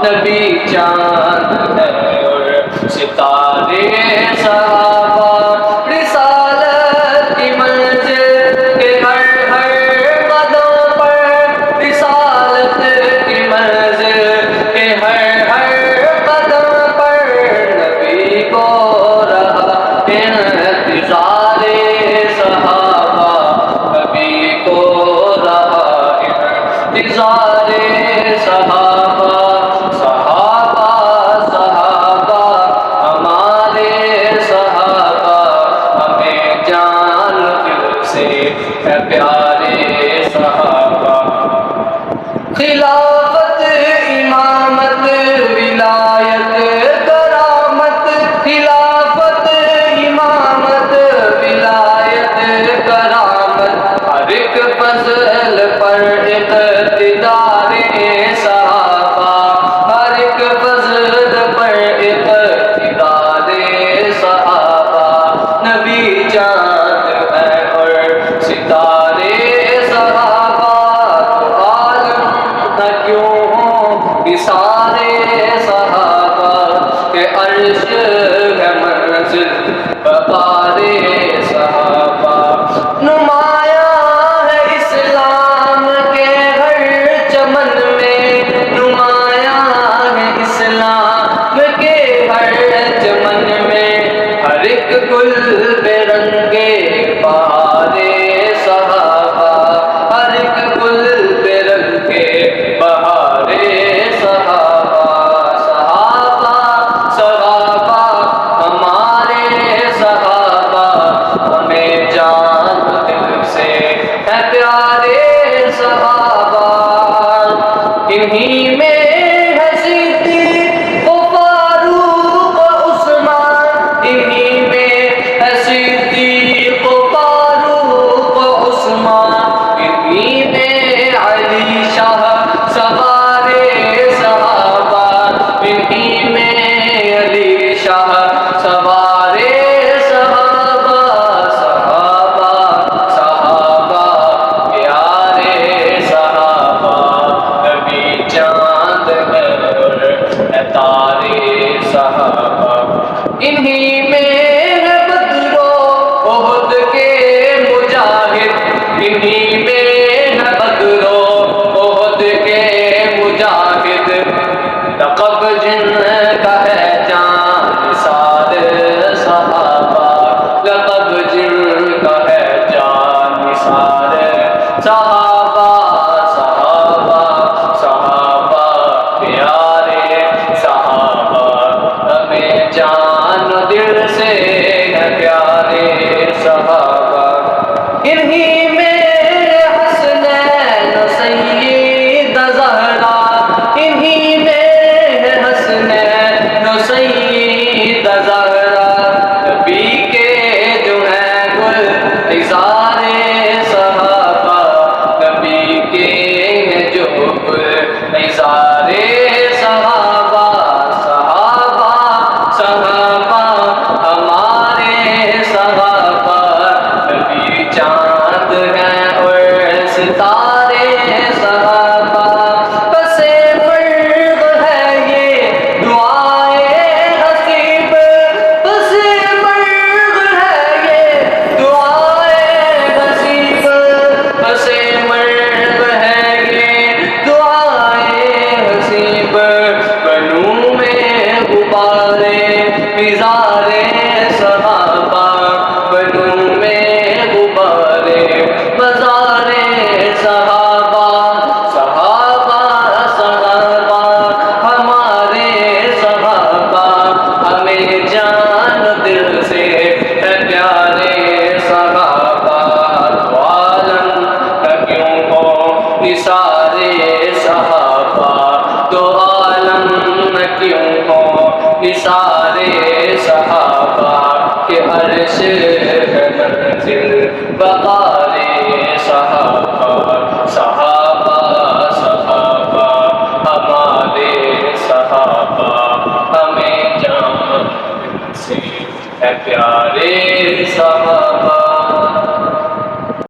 نبی چاند ہے اور ستارے صحابہ، رسالت کی منزل کے ہر ہر قدم پر، رسالت کی منزل کے ہر ہر قدم پر، نبی کو رہا انتظار صحابہ، نبی کو رہا انتظار صحابہ۔ پیارے صحابہ، خلافت امامت ولایت کرامت، خلافت امامت ولایت کرامت، ہر ایک فضل پر اقتدار صحابہ، ہر ایک فضل پر اقتدار صحابہ، نبی چاند ہے اور ستارے صحابہ، تو عالم نہ کیوں ہوں بسارے صحابہ، کہ عرش ہے منزل بقار صحابہ۔ نمایاں ہے اسلام کے ہر چمن میں، نمایاں ہے اسلام کے ہر چمن میں، ہر ایک گل بے رنگے بہارے صحابہ، ہر ایک گل بے رنگے بہارے صحابہ۔ صحابہ صحابہ ہمارے صحابہ، ہمیں جان دل سے ہے پیارے صحابہ، انہی میں ہے صدیق و فاروق و عثمان، انہی میں ہے صدیق و فاروق و عثمان، انہی میں علی شاہ سوارے صحابہ، انہی میں علی شاہ سوارے صحابہ۔ صحابہ صحابہ پیارے صحابہ، نبی چاند ہے اور تارے صحابہ، انہی میں ہے بدر و احد کے مجاہد، انہی میں ہے بدر و احد کے مجاہد، لقب جن کا ہے جان نثار صحابہ، لقب جن کا ہے جان نثار صحابہ۔ صحابہ صحابہ پیارے صحابہ، ہمیں جان دل سے ہے پیارے صحابہ، انہی میں حسنین و سیدہ زہرا، انہی میں حسنین و غبارے مزارے صحابہ بنوں میں غبارے مزارے صحابہ صحابہ صحابہ ہمارے صحابہ ہمیں جان دل سے ہے پیارے صحابہ تو عالم کا کیوں ہو نثارے صحابہ تو عالم میں کیوں ہو نثارے صحابہ کہ عرش ہے منزل بقارے صحابہ صحابہ صحابہ ہمارے صحابہ ہمیں جان سے ہے پیارے صحابہ